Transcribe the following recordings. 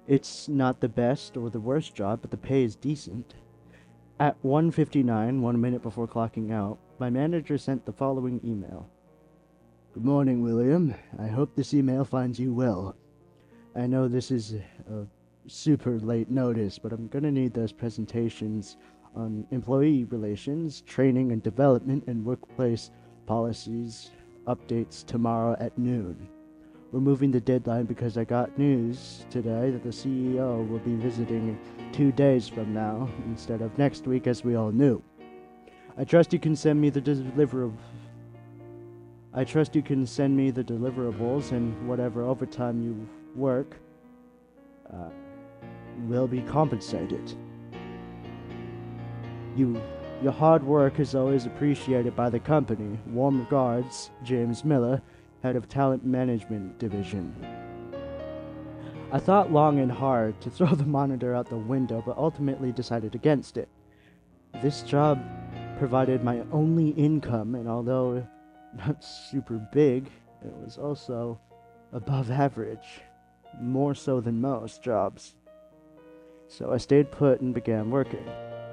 It's not the best or the worst job, but the pay is decent. At 1:59, 1 minute before clocking out, my manager sent the following email. Good morning, William. I hope this email finds you well. I know this is a super late notice, but I'm gonna need those presentations on employee relations, training and development, and workplace policies updates tomorrow at noon. We're moving the deadline because I got news today that the CEO will be visiting 2 days from now instead of next week as we all knew. I trust you can send me the deliverables and whatever overtime you work will be compensated. Your hard work is always appreciated by the company. Warm regards, James Miller, Head of Talent Management Division. I thought long and hard to throw the monitor out the window, but ultimately decided against it. This job provided my only income, and although not super big, it was also above average, more so than most jobs. So I stayed put and began working.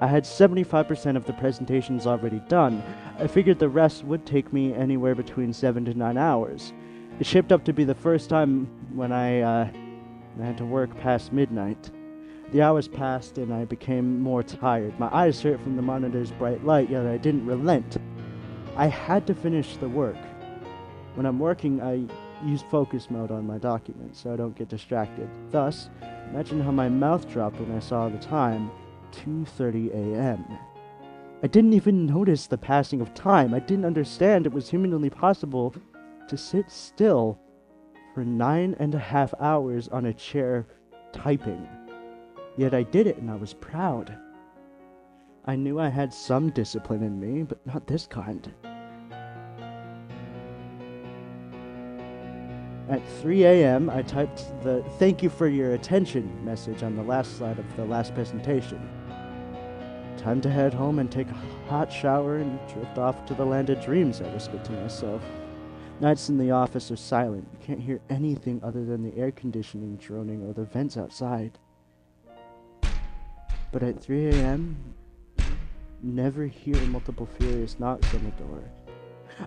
I had 75% of the presentations already done. I figured the rest would take me anywhere between 7 to 9 hours. It shaped up to be the first time when I had to work past midnight. The hours passed and I became more tired. My eyes hurt from the monitor's bright light, yet I didn't relent. I had to finish the work. When I'm working, I use focus mode on my documents so I don't get distracted. Thus, imagine how my mouth dropped when I saw the time. 2:30 a.m. I didn't even notice the passing of time. I didn't understand it was humanly possible to sit still for 9.5 hours on a chair typing. Yet I did it and I was proud. I knew I had some discipline in me, but not this kind. At 3 a.m., I typed the "thank you for your attention" message on the last slide of the last presentation. Time to head home and take a hot shower and drift off to the land of dreams, I whispered to myself. Nights in the office are silent. You can't hear anything other than the air conditioning droning or the vents outside. But at 3 a.m., never hear multiple furious knocks on the door.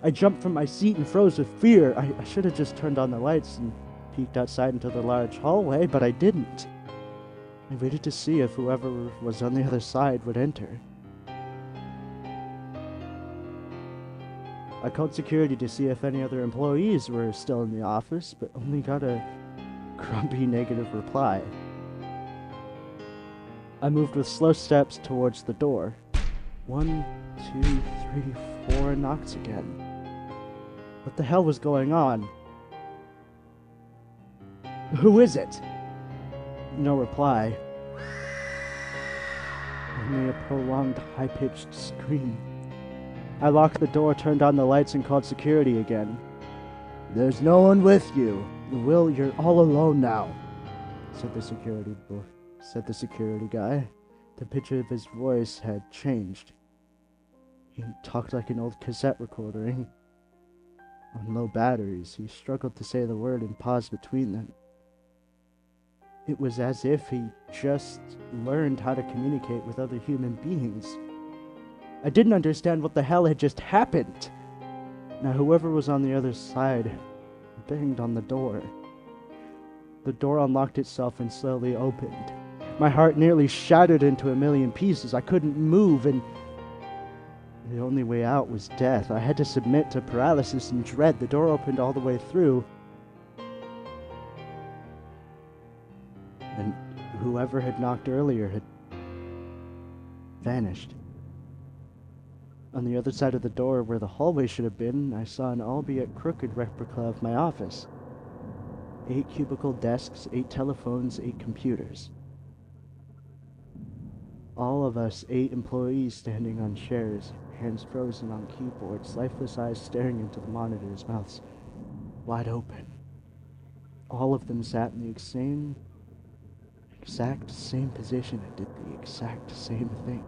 I jumped from my seat and froze with fear. I should have just turned on the lights and peeked outside into the large hallway, but I didn't. I waited to see if whoever was on the other side would enter. I called security to see if any other employees were still in the office, but only got a grumpy negative reply. I moved with slow steps towards the door. 1, 2, 3, 4 knocks again. What the hell was going on? Who is it? No reply. Only a prolonged, high-pitched scream. I locked the door, turned on the lights, and called security again. There's no one with you. Will, you're all alone now, said the security guy. The pitch of his voice had changed. He talked like an old cassette recording. On low batteries, he struggled to say the word and paused between them. It was as if he just learned how to communicate with other human beings. I didn't understand what the hell had just happened. Now, whoever was on the other side banged on the door. The door unlocked itself and slowly opened. My heart nearly shattered into a million pieces. I couldn't move, and the only way out was death. I had to submit to paralysis and dread. The door opened all the way through, and whoever had knocked earlier had vanished. On the other side of the door, where the hallway should have been, I saw an albeit crooked replica of my office. 8 cubicle desks, 8 telephones, 8 computers. All of us 8 employees standing on chairs, hands frozen on keyboards, lifeless eyes staring into the monitors, mouths wide open. All of them sat in the exact same position and did the exact same thing.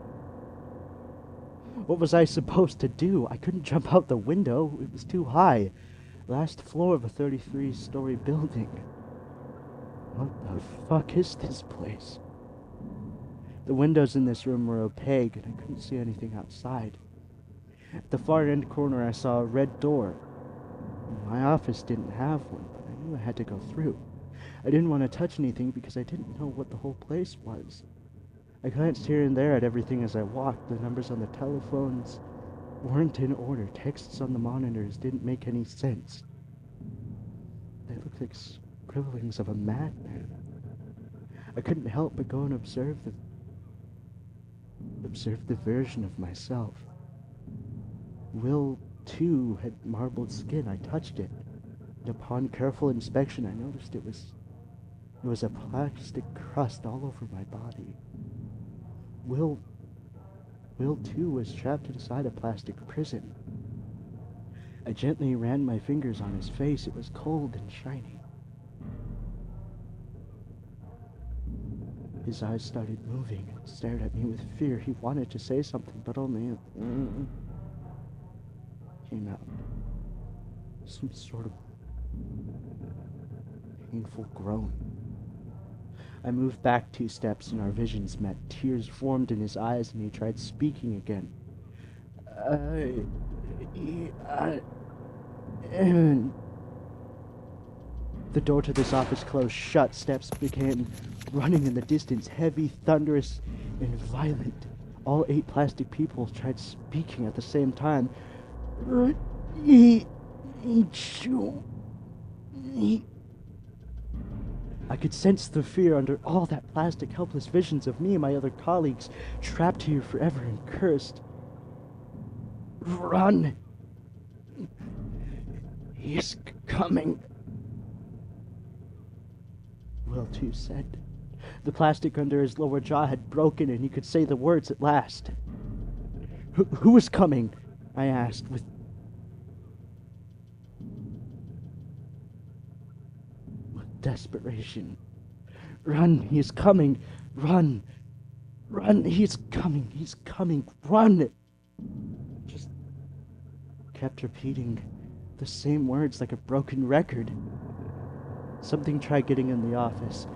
What was I supposed to do? I couldn't jump out the window. It was too high. Last floor of a 33-story building. What the fuck is this place? The windows in this room were opaque and I couldn't see anything outside. At the far end corner I saw a red door. My office didn't have one, but I knew I had to go through. I didn't want to touch anything because I didn't know what the whole place was. I glanced here and there at everything as I walked. The numbers on the telephones weren't in order. Texts on the monitors didn't make any sense. They looked like scribblings of a madman. I couldn't help but go and observe the version of myself. Will, too, had marbled skin. I touched it, and upon careful inspection I noticed it was a plastic crust all over my body. Will, too, was trapped inside a plastic prison. I gently ran my fingers on his face. It was cold and shiny. His eyes started moving and stared at me with fear. He wanted to say something, but only came out. Some sort of painful groan. I moved back 2 steps and our visions met. Tears formed in his eyes and he tried speaking again. And the door to this office closed shut. Steps began running in the distance, heavy, thunderous, and violent. All 8 plastic people tried speaking at the same time. I could sense the fear under all that plastic, helpless visions of me and my other colleagues, trapped here forever and cursed. Run! He's coming, Will too said. The plastic under his lower jaw had broken and he could say the words at last. Who is coming? I asked with desperation. Run, he is coming. Run. Run, he's coming. He's coming. Run. Just kept repeating the same words like a broken record. Something tried getting in the office,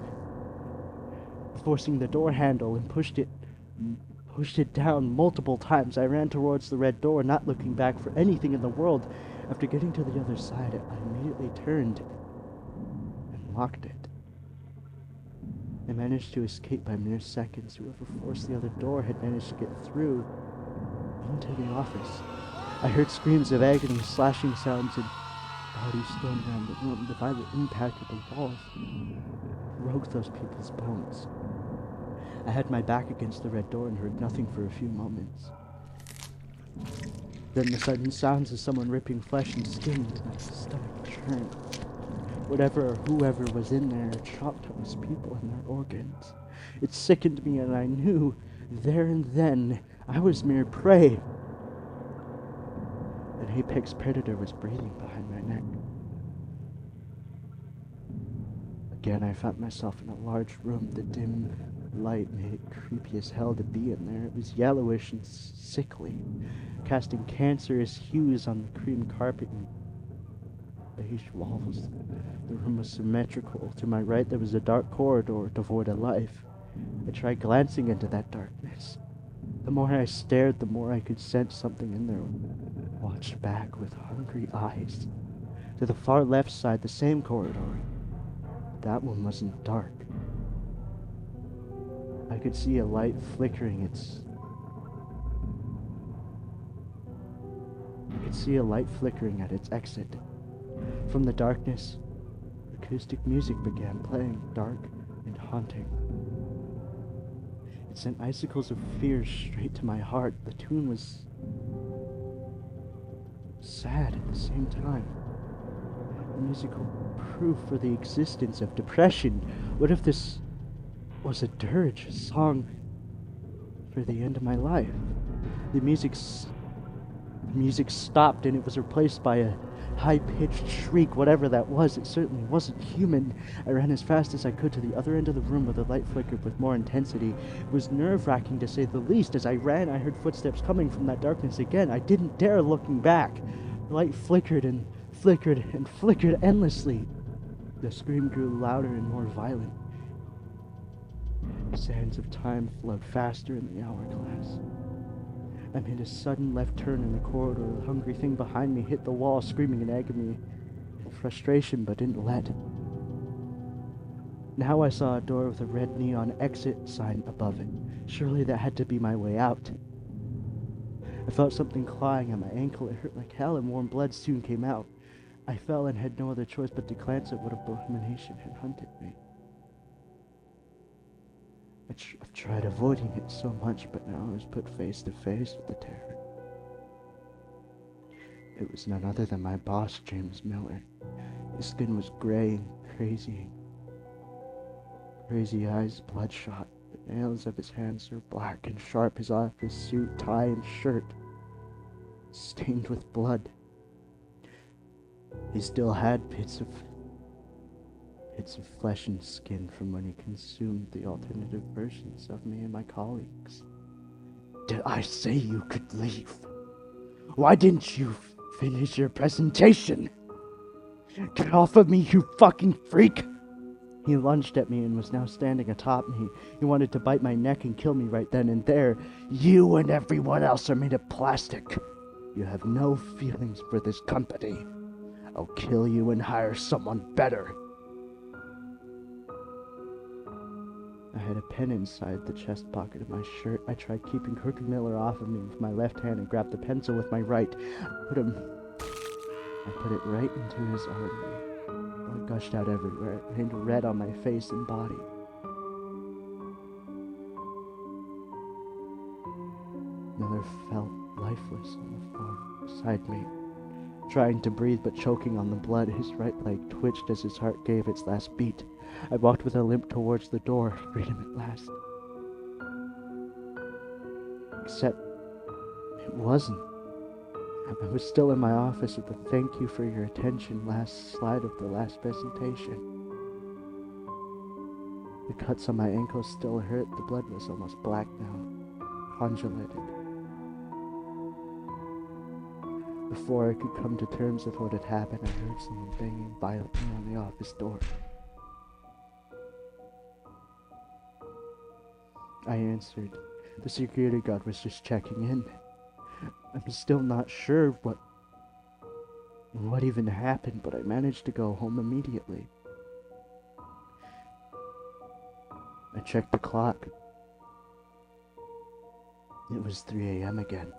forcing the door handle and pushed it down multiple times. I ran towards the red door, not looking back for anything in the world. After getting to the other side, I immediately turned and locked it. I managed to escape by mere seconds. Whoever forced the other door had managed to get through into the office. I heard screams of agony, slashing sounds, and bodies thrown around the room. The violent impact of the walls broke those people's bones. I had my back against the red door and heard nothing for a few moments. Then the sudden sounds of someone ripping flesh and skin into my stomach churned. Whatever or whoever was in there chopped up those people and their organs. It sickened me, and I knew there and then I was mere prey. An apex predator was breathing behind my neck. Again, I found myself in a large room. The dim light made it creepy as hell to be in there. It was yellowish and sickly, casting cancerous hues on the cream carpet and beige walls. The room was symmetrical. To my right, there was a dark corridor devoid of life. I tried glancing into that darkness. The more I stared, the more I could sense something in there watched back with hungry eyes. To the far left side, the same corridor. That one wasn't dark. I could see a light flickering at its exit. From the darkness, acoustic music began playing, dark and haunting. It sent icicles of fear straight to my heart. The tune was sad at the same time. The musical proof for the existence of depression. What if this was a dirge, a song for the end of my life? The music stopped and it was replaced by a high-pitched shriek. Whatever that was, it certainly wasn't human. I ran as fast as I could to the other end of the room where the light flickered with more intensity. It was nerve-wracking to say the least. As I ran, I heard footsteps coming from that darkness again. I didn't dare looking back. The light flickered and flickered and flickered endlessly. The scream grew louder and more violent. Sands of time flowed faster in the hourglass. I made a sudden left turn in the corridor. The hungry thing behind me hit the wall, screaming in agony and frustration, but didn't let. Now I saw a door with a red neon exit sign above it. Surely that had to be my way out. I felt something clawing at my ankle. It hurt like hell, and warm blood soon came out. I fell and had no other choice but to glance at what abomination had hunted me. I've tried avoiding it so much, but now I was put face to face with the terror. It was none other than my boss, James Miller. His skin was gray and crazy eyes bloodshot. The nails of his hands were black and sharp. His office suit, tie, and shirt stained with blood. He still had bits of flesh and skin from when he consumed the alternative versions of me and my colleagues. Did I say you could leave? Why didn't you finish your presentation? Get off of me, you fucking freak! He lunged at me and was now standing atop me. He wanted to bite my neck and kill me right then and there. You and everyone else are made of plastic. You have no feelings for this company. I'll kill you and hire someone better. I had a pen inside the chest pocket of my shirt. I tried keeping Crooked Miller off of me with my left hand and grabbed the pencil with my right. I put it right into his artery. Blood gushed out everywhere. It rained red on my face and body. Miller felt lifeless on the floor beside me, trying to breathe but choking on the blood. His right leg twitched as his heart gave its last beat. I walked with a limp towards the door. Freedom at last. Except it wasn't. I was still in my office with the "thank you for your attention" last slide of the last presentation. The cuts on my ankles still hurt. The blood was almost black now, congealated. Before I could come to terms with what had happened, I heard someone banging violently on the office door. I answered. The security guard was just checking in. I'm still not sure what even happened, but I managed to go home immediately. I checked the clock. It was 3 a.m. again.